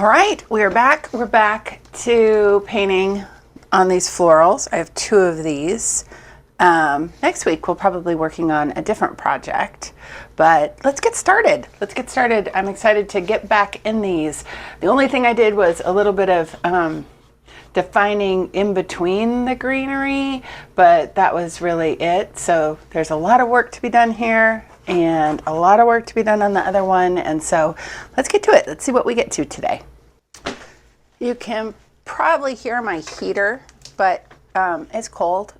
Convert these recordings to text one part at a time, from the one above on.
All right, we're back. We're back to painting on these florals. I have 2 of these. Next week we'll probably be working on a different project, but let's get started. I'm excited to get back in these. The only thing I did was a little bit of defining in between the greenery, but that was really it. So there's a lot of work to be done here and a lot of work to be done on the other one. And so let's get to it. Let's see what we get to today. You can probably hear my heater, but it's cold.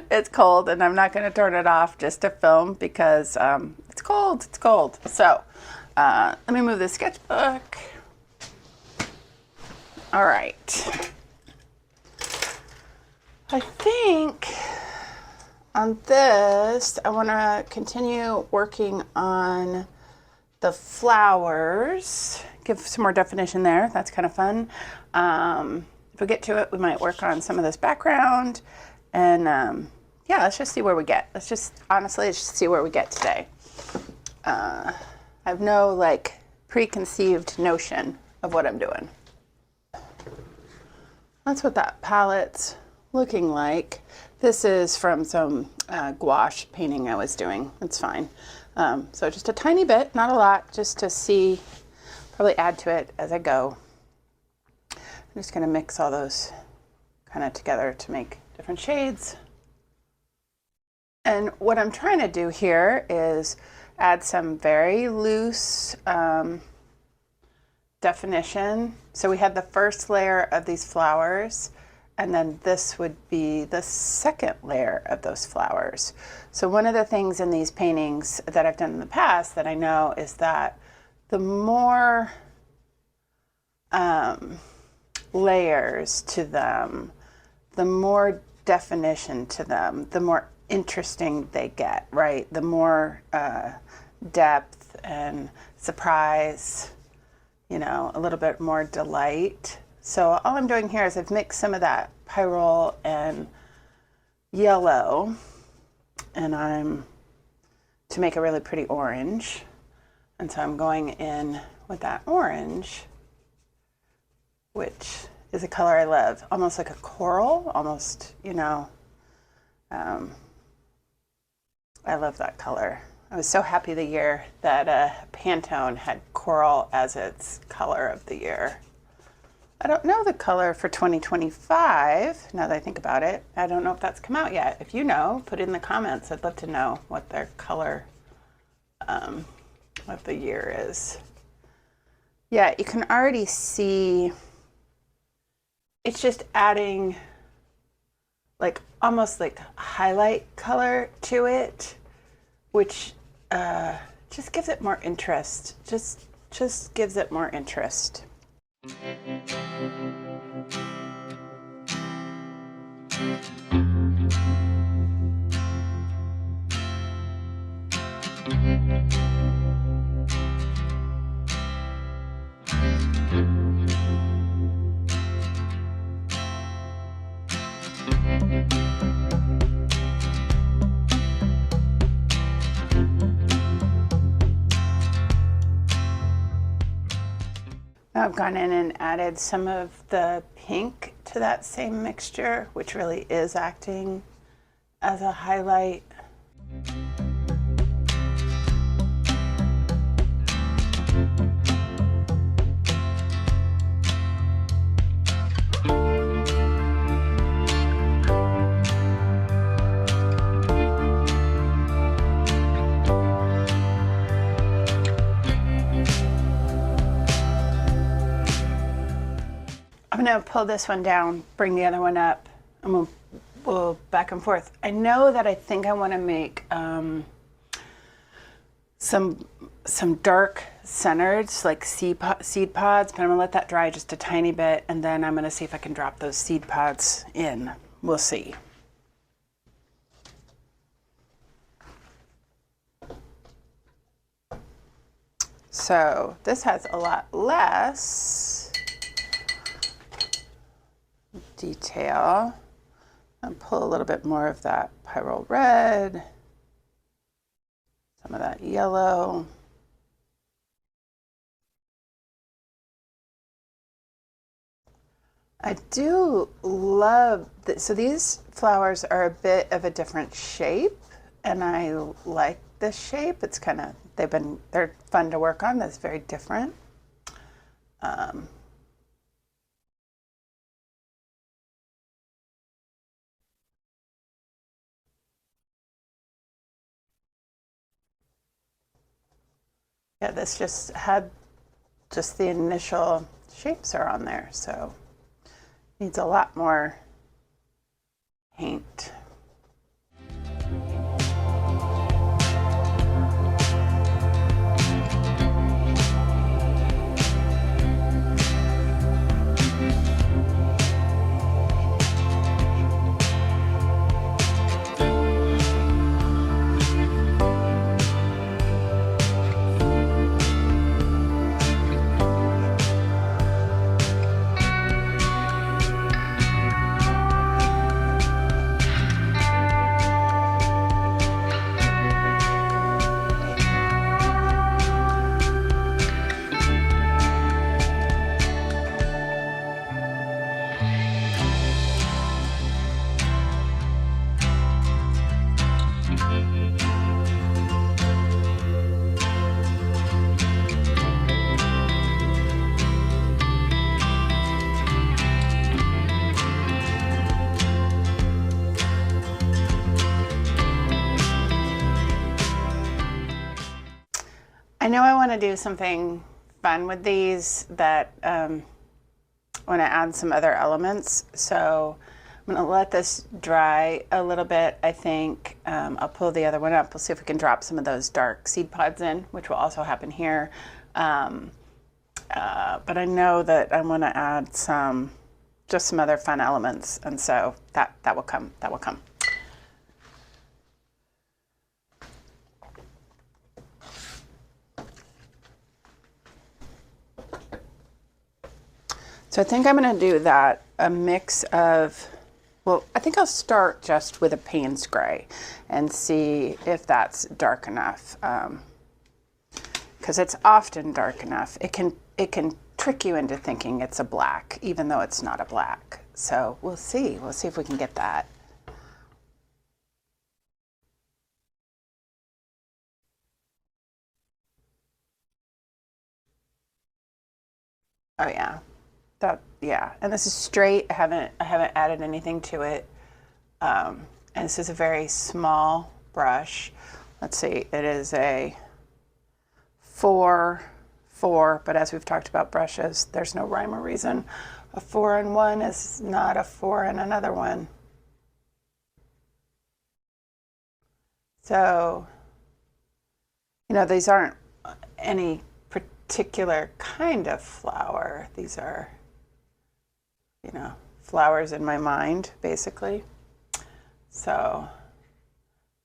It's cold, and I'm not going to turn it off just to film because it's cold. It's cold. So let me move the sketchbook. All right. I think on this, I want to continue working on the flowers, give some more definition there. That's kind of fun. If we get to it, we might work on some of this background. And yeah, let's just see where we get. Honestly, let's just see where we get today. I have no like preconceived notion of what I'm doing. That's what that palette's looking like. This is from some gouache painting I was doing. It's fine. So just a tiny bit, not a lot, just to see, probably add to it as I go. I'm just going to mix all those kind of together to make different shades. And what I'm trying to do here is add some very loose definition. So we had the first layer of these flowers, and then this would be the second layer of those flowers. So one of the things in these paintings that I've done in the past that I know is that the more layers to them, the more definition to them, the more interesting they get, right? The more depth and surprise, you know, a little bit more delight. So all I'm doing here is I've mixed some of that pyrrole and yellow, and I'm to make a really pretty orange. And so I'm going in with that orange, which is a color I love, almost like a coral, almost, you know. I love that color. I was so happy the year that Pantone had coral as its color of the year. I don't know the color for 2025, now that I think about it. I don't know if that's come out yet. If you know, put it in the comments. I'd love to know what their color of the year is. Yeah, you can already see it's just adding like almost like highlight color to it, which just gives it more interest. Just gives it more interest. I've gone in and added some of the pink to that same mixture, which really is acting as a highlight. I'm going to pull this one down, bring the other one up, and we'll back and forth. I know that I think I want to make some dark centers, like seed pods, but I'm going to let that dry just a tiny bit, and then I'm going to see if I can drop those seed pods in. We'll see. So this has a lot less detail. And pull a little bit more of that pyrrole red, some of that yellow. I do love that. So these flowers are a bit of a different shape, and I like this shape. It's kind of, they're fun to work on. That's very different. Yeah, this just had just the initial shapes are on there, so needs a lot more paint. I know I want to do something fun with these that want to add some other elements. So I'm going to let this dry a little bit. I think I'll pull the other one up. We'll see if we can drop some of those dark seed pods in, which will also happen here. But I know that I want to add just some other fun elements, and so that will come. That will come. So I think I'm going to do that, a mix of, well, I think I'll start just with a Payne's Gray and see if that's dark enough, because it's often dark enough. It can trick you into thinking it's a black, even though it's not a black. So we'll see. We'll see if we can get that. Oh yeah. Yeah, and this is straight. I haven't added anything to it. And this is a very small brush. Let's see, it is a 4, but as we've talked about brushes, there's no rhyme or reason. A 4 in one is not a 4 in another one. So, these aren't any particular kind of flower. These are, flowers in my mind, basically. So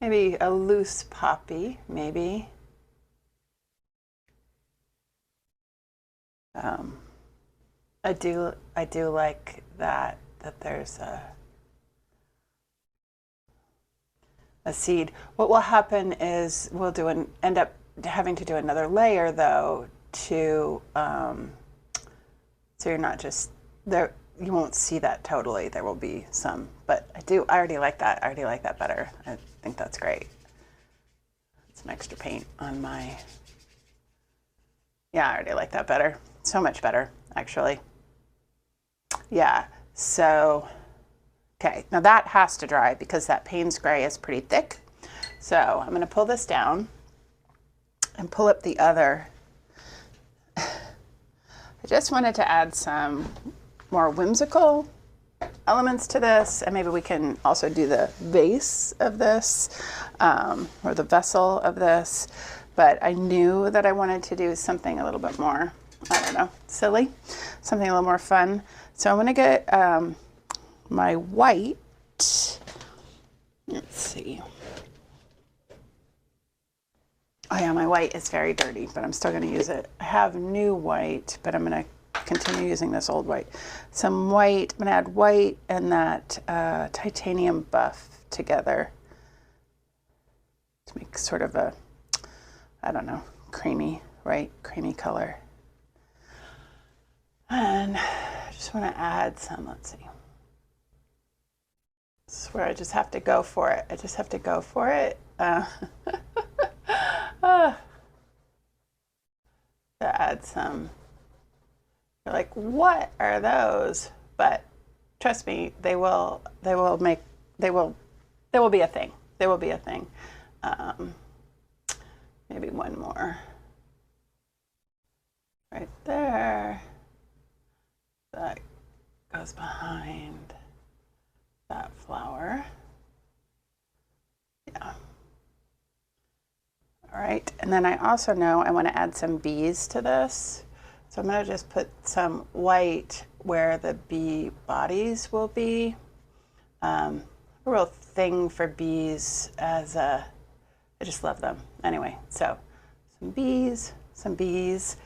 maybe a loose poppy, maybe. I do like that there's a seed. What will happen is we'll end up having to do another layer though to so you're not just there. You won't see that totally. There will be some, but I already like that. I already like that better. I think that's great. Some extra paint on my, yeah, I already like that better. So much better, actually. Yeah, so, okay, now that has to dry because that Payne's Gray is pretty thick. So I'm gonna pull this down and pull up the other. I just wanted to add some more whimsical elements to this, and maybe we can also do the vase of this or the vessel of this, but I knew that I wanted to do something a little bit more, I don't know, silly, something a little more fun. So I'm going to get my white, let's see. Oh yeah, my white is very dirty, but I'm still going to use it. I have new white, but I'm going to continue using this old white. Some white, I'm going to add white and that titanium buff together to make sort of a, I don't know, creamy, right? Creamy color. And I just just want to add some, let's see. This is where I just have to go for it. I just have to go for it. To add some. You're like, what are those? But trust me, they will be a thing. They will be a thing. Maybe one more. Right there. That goes behind that flower. Yeah. All right, and then I also know I want to add some bees to this. So I'm going to just put some white where the bee bodies will be. A real thing for bees as I just love them. Anyway, so some bees, some bees.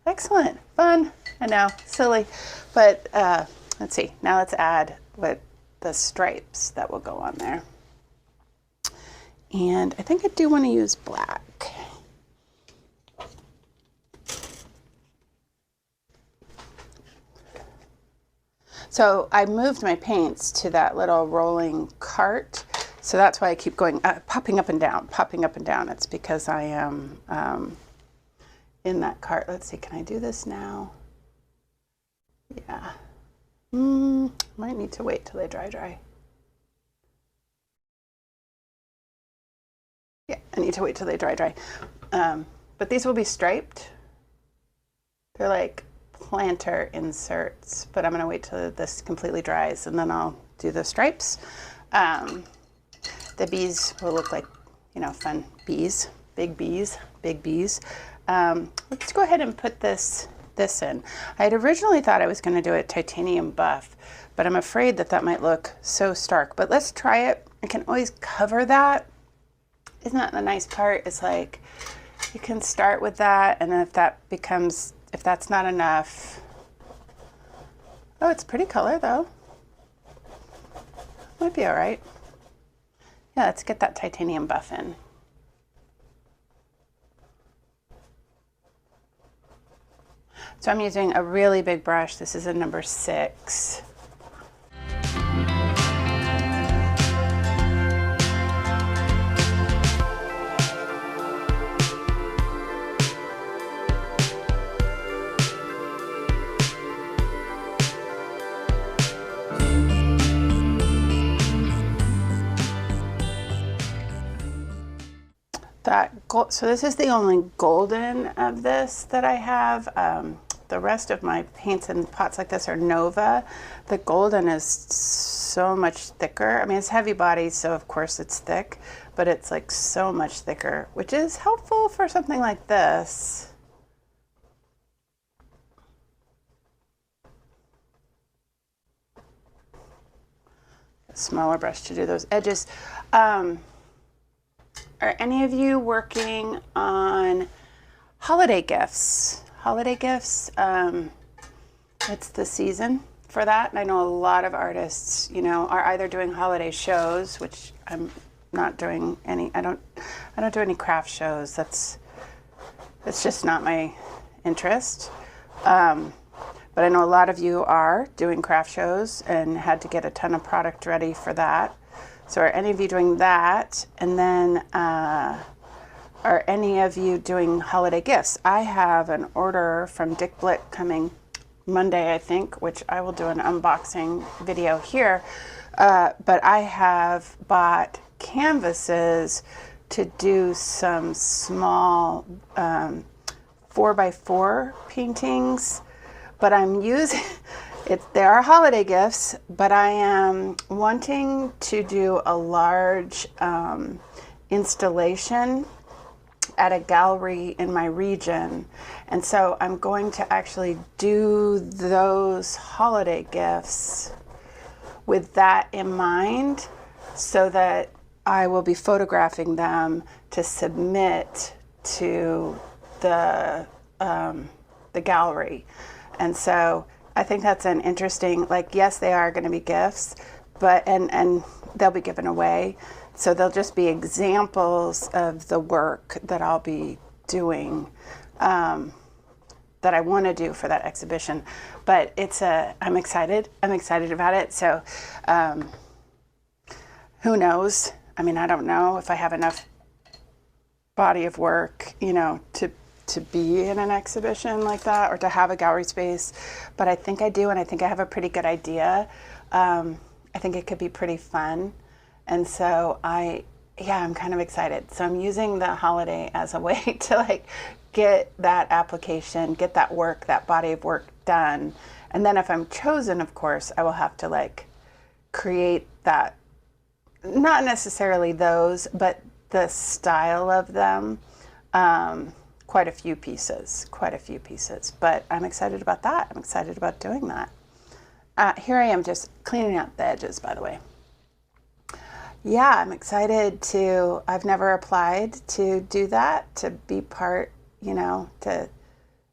Excellent, fun, I know, silly. But let's see, now let's add what the stripes that will go on there. And I think I do want to use black. So I moved my paints to that little rolling cart. So that's why I keep going, popping up and down, popping up and down. It's because I am in that cart. Let's see, can I do this now? Yeah. Might need to wait till they dry. Yeah, I need to wait till they dry. But these will be striped. They're like planter inserts, but I'm gonna wait till this completely dries and then I'll do the stripes. The bees will look like, you know, fun bees, big bees, big bees. Let's go ahead and put this in. I had originally thought I was gonna do a titanium buff, but I'm afraid that might look so stark, but let's try it. I can always cover that. Isn't that the nice part? It's like, you can start with that, and then if that's not enough. Oh, it's pretty color though. Might be all right. Yeah, let's get that titanium buff in. So I'm using a really big brush. This is a number 6. So this is the only golden of this that I have. The rest of my paints and pots like this are Nova. The golden is so much thicker. I mean, it's heavy body, so of course it's thick, but it's like so much thicker, which is helpful for something like this. A smaller brush to do those edges. Are any of you working on holiday gifts? Holiday gifts, it's the season for that. And I know a lot of artists, you know, are either doing holiday shows, which I'm not doing any, I don't do any craft shows. That's just not my interest. But I know a lot of you are doing craft shows and had to get a ton of product ready for that. So are any of you doing that? And then are any of you doing holiday gifts? I have an order from Blick coming Monday, I think, which I will do an unboxing video here. But I have bought canvases to do some small 4x4 paintings, but I'm using... They are holiday gifts, but I am wanting to do a large installation at a gallery in my region. And so I'm going to actually do those holiday gifts with that in mind, so that I will be photographing them to submit to the gallery. And so I think that's an interesting, like, yes, they are going to be gifts, but, and they'll be given away. So they'll just be examples of the work that I'll be doing. That that I want to do for that exhibition. But I'm excited. I'm excited about it. So who knows? I mean, I don't know if I have enough body of work, to be in an exhibition like that or to have a gallery space. But I think I do, and I think I have a pretty good idea. I think it could be pretty fun. And so I'm kind of excited. So I'm using the holiday as a way to like get that application, get that work, that body of work done. And then if I'm chosen, of course, I will have to like create that, not necessarily those, but the style of them. Quite a few pieces. But I'm excited about that. I'm excited about doing that. Here I am just cleaning out the edges, by the way. Yeah, I'm excited I've never applied to do that, to be part, to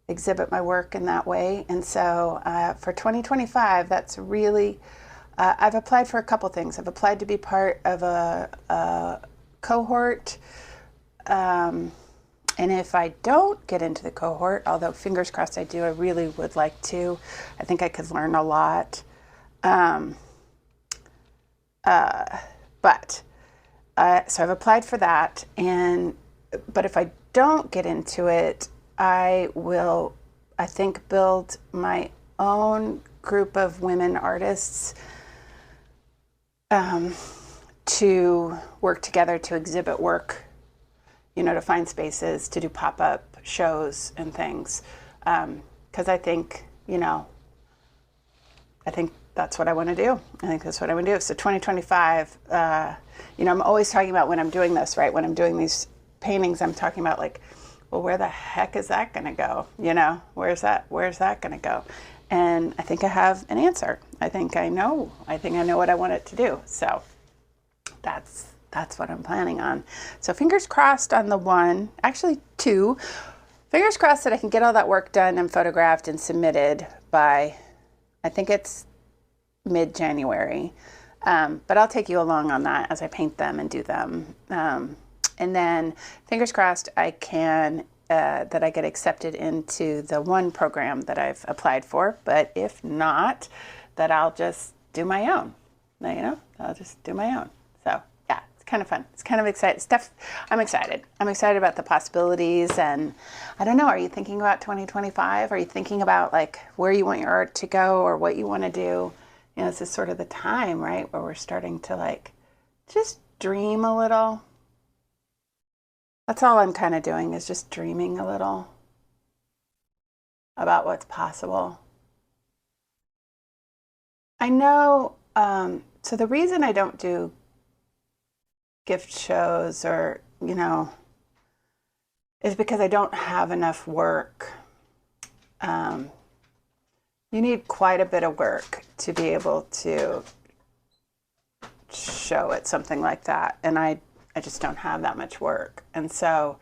exhibit my work in that way. And so for 2025, that's really, I've applied for a couple things. I've applied to be part of a cohort. And if I don't get into the cohort, although fingers crossed I do, I really would like to. I think I could learn a lot. So I've applied for that. But if I don't get into it, I will, I think, build my own group of women artists to work together to exhibit work, to find spaces, to do pop-up shows and things. Because I think that's what I want to do. So 2025, I'm always talking about when I'm doing this, right? When I'm doing these paintings, I'm talking about like, well, where the heck is that going to go? Where's that going to go? And I think I have an answer. I think I know what I want it to do. So that's what I'm planning on. So fingers crossed on the one, actually two, fingers crossed that I can get all that work done and photographed and submitted by, I think it's mid-January. But I'll take you along on that as I paint them and do them. And then fingers crossed I can, that I get accepted into the one program that I've applied for. But if not, that I'll just do my own, I'll just do my own. So yeah, it's kind of fun. It's kind of exciting stuff. I'm excited. I'm excited about the possibilities. And I don't know, are you thinking about 2025? Are you thinking about like where you want your art to go or what you want to do? This is sort of the time, right, where we're starting to like just dream a little. That's all I'm kind of doing, is just dreaming a little about what's possible. I know, so the reason I don't do gift shows or, is because I don't have enough work. You need quite a bit of work to be able to show at something like that. And I just don't have that much work. And so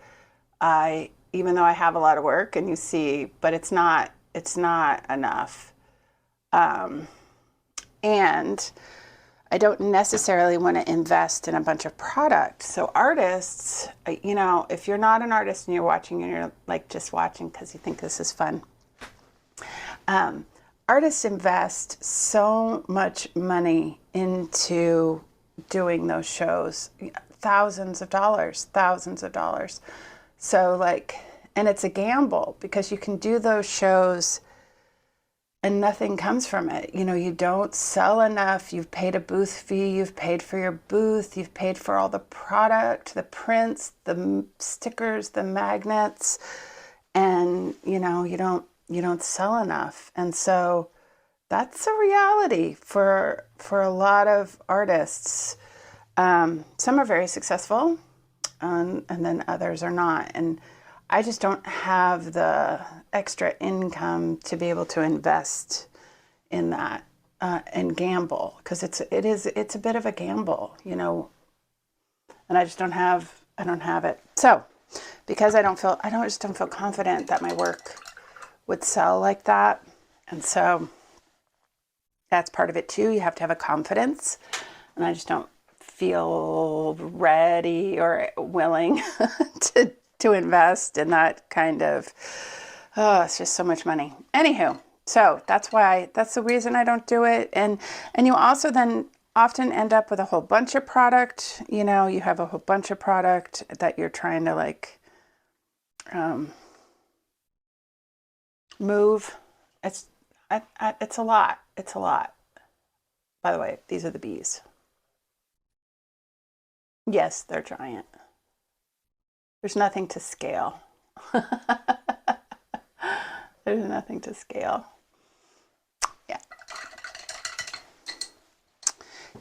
even though I have a lot of work and you see, but it's not enough. And I don't necessarily want to invest in a bunch of product. So artists, if you're not an artist and you're watching and you're like just watching because you think this is fun, artists invest so much money into doing those shows, thousands of dollars. So and it's a gamble because you can do those shows and nothing comes from it. You don't sell enough. You've paid a booth fee. You've paid for your booth. You've paid for all the product, the prints, the stickers, the magnets, and you don't sell enough. And so that's a reality for a lot of artists. Some are very successful, and then others are not. And I just don't have the extra income to be able to invest in that and gamble, because it's a bit of a gamble, and I just don't have it. So because I just don't feel confident that my work would sell like that. And so that's part of it too. You have to have a confidence, and I just don't feel ready or willing to invest in that kind of Oh, it's just so much money. Anywho, so that's the reason I don't do it. And you also then often end up with a whole bunch of product. You know, you have a whole bunch of product that you're trying to like move. It's a lot. It's a lot. By the way, these are the bees. Yes, they're giant. There's nothing to scale. There's nothing to scale. Yeah.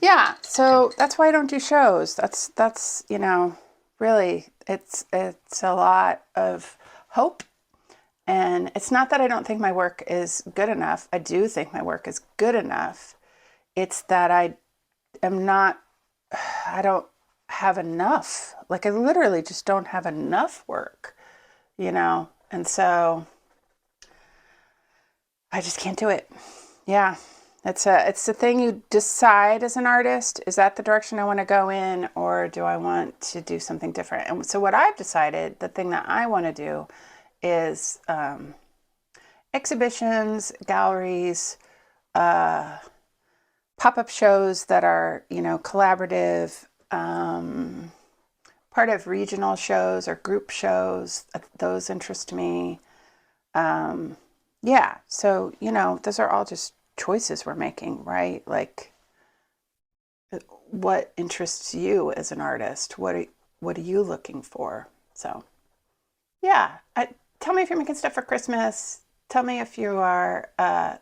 Yeah, so that's why I don't do shows. That's, you know, really it's a lot of hope. And it's not that I don't think my work is good enough. I do think my work is good enough. It's that I don't have enough. Like I literally just don't have enough work, you know? And so I just can't do it. Yeah. It's the thing you decide as an artist. Is that the direction I want to go in, or do I want to do something different? And so what I've decided, the thing that I want to do is exhibitions, galleries, pop-up shows that are, you know, collaborative, part of regional shows or group shows. Those interest me. Yeah, so, you know, those are all just choices we're making, right? Like, what interests you as an artist? What are you looking for? So, yeah, tell me if you're making stuff for Christmas. Tell me if you are,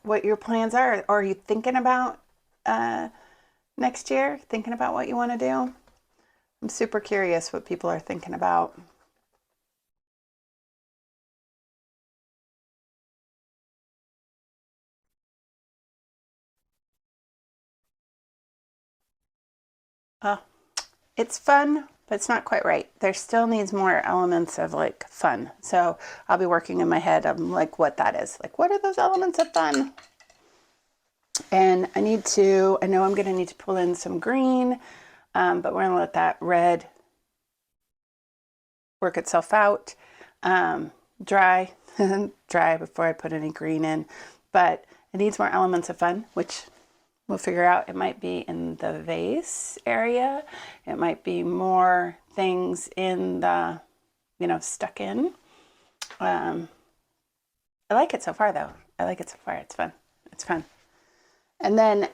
what your plans are. Or are you thinking about next year? Thinking about what you want to do? I'm super curious what people are thinking about. Uh, it's fun, but it's not quite right. There still needs more elements of like fun. So I'll be working in my head on like what that is. Like, what are those elements of fun? And I know I'm going to need to pull in some green, but we're going to let that red work itself out, dry, dry before I put any green in. But it needs more elements of fun, which we'll figure out. It might be in the vase area. It might be more things in the, you know, stuck in. I like it so far, though. I like it so far. It's fun. It's fun. And then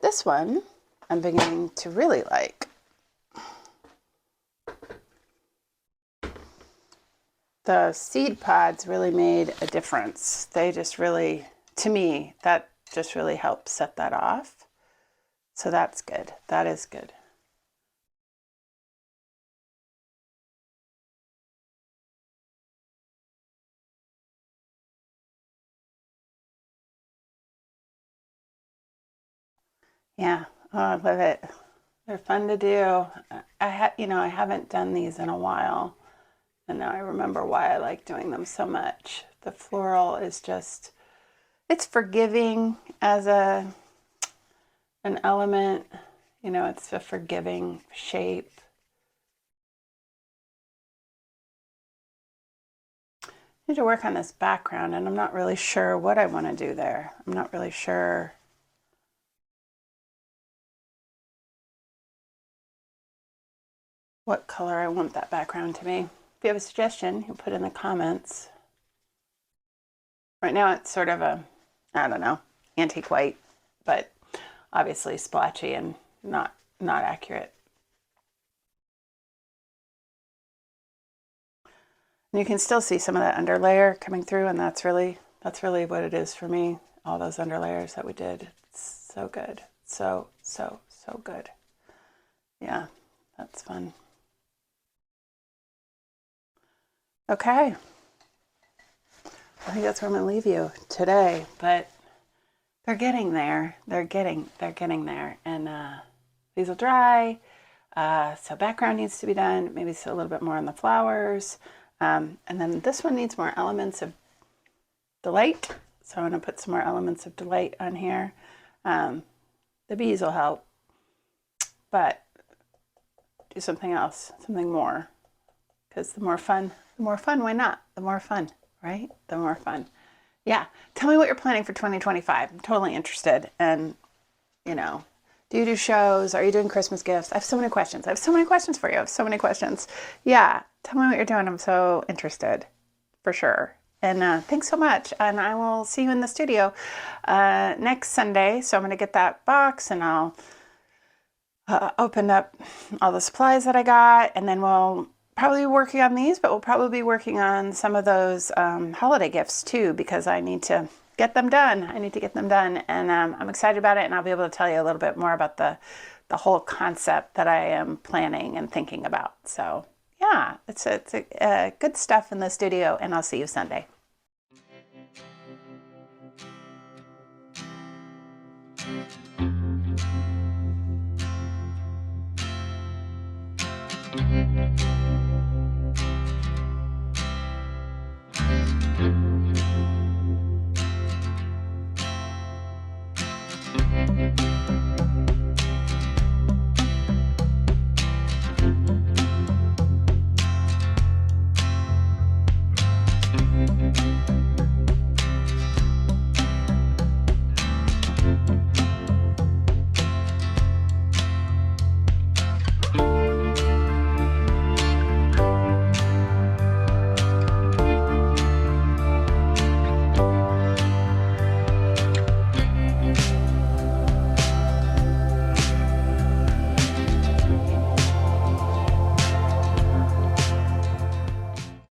this one I'm beginning to really like. The seed pods really made a difference. They just really, to me, that just really helped set that off. So that's good. That is good. Yeah. Oh, I love it. They're fun to do. I haven't done these in a while, and now I remember why I like doing them so much. The floral is just, it's forgiving as an element. You know, it's a forgiving shape. I need to work on this background, and I'm not really sure what I want to do there. I'm not really sure. What color I want that background to be. If you have a suggestion, you put in the comments. Right now it's sort of a, I don't know, antique white, but obviously splotchy and not accurate. And you can still see some of that underlayer coming through, and that's really what it is for me. All those underlayers that we did. It's so good. So good. Yeah, that's fun. Okay. I think that's where I'm going to leave you today, but they're getting there. They're getting there. And these will dry. So background needs to be done. Maybe a little bit more on the flowers. And then this one needs more elements of delight. So I'm going to put some more elements of delight on here. The bees will help, but do something else, something more. Because the more fun, why not? The more fun, right? The more fun. Yeah. Tell me what you're planning for 2025. I'm totally interested. And, you know, do you do shows? Are you doing Christmas gifts? I have so many questions. I have so many questions for you. I have so many questions. Yeah. Tell me what you're doing. I'm so interested for sure. And thanks so much. And I will see you in the studio next Sunday. So I'm going to get that box and I'll open up all the supplies that I got. And then we'll probably be working on these, but we'll probably be working on some of those holiday gifts too, because I need to get them done. I need to get them done. And I'm excited about it. And I'll be able to tell you a little bit more about the whole concept that I am planning and thinking about. So yeah, it's good stuff in the studio, and I'll see you Sunday.